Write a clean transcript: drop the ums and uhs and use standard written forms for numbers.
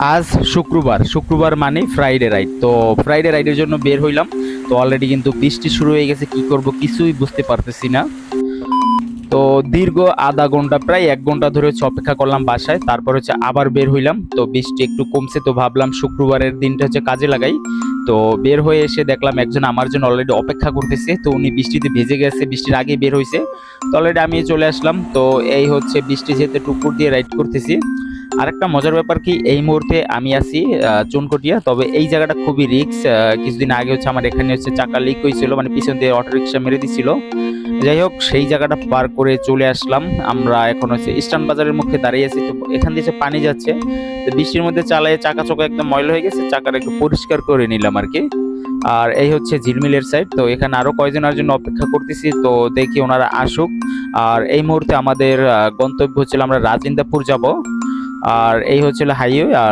আজ শুক্রবার মানে ফ্রাইডে রাইড। তো ফ্রাইডে রাইডের জন্য বের হইলাম। তো অলরেডি কিন্তু বৃষ্টি শুরু হয়ে গেছে, কি করব কিছুই বুঝতে পারতেছি না। তো দীর্ঘ আধা ঘন্টা, প্রায় 1 ঘন্টা ধরে হচ্ছে অপেক্ষা করলাম বাসায়, তারপর হচ্ছে আবার বের হইলাম। তো বৃষ্টি একটু কমছে, তো ভাবলাম শুক্রবারের দিনটা হচ্ছে কাজে লাগাই। তো বের হয়ে এসে দেখলাম একজন আমার জন্য অলরেডি অপেক্ষা করতেছে। তো উনি বৃষ্টিতে ভিজে গেছে, বৃষ্টির আগে বের হয়েছে। তো অলরেডি আমি চলে আসলাম। তো এই হচ্ছে বৃষ্টি যেতে টুকুর দিয়ে রাইড করতেছি। আরেকটা মজার ব্যাপার কি, এই মুহূর্তে আমি আছি চুনকটিয়া। তবে এই জায়গাটা খুবই রিস্ক। কিছুদিন আগে হচ্ছে আমার এখানে হচ্ছে চাকা লিক হয়েছিল, মানে পিছন দিয়ে অটো রিক্সা মেরে দিছিল। যাই হোক, সেই জায়গাটা পার করে চলে আসলাম। আমরা এখন হচ্ছে ইস্টার্ন বাজারের মুখে দাঁড়িয়ে আছি। তো এখান দিয়ে পানি যাচ্ছে। তো বৃষ্টির মধ্যে চালায় চাকা চোকা একদম ময়লা হয়ে গেছে, চাকাটা একটু পরিষ্কার করে নিলাম আর কি। আর এই হচ্ছে ঝিলমিলের সাইড। তো এখানে আরো কয়জনের জন্য অপেক্ষা করতেছি, তো দেখি ওনারা আসুক। আর এই মুহূর্তে আমাদের গন্তব্য হচ্ছিল আমরা রাজিন্দাপুর যাব। আর এই হচ্ছিল হাইওয়ে। আর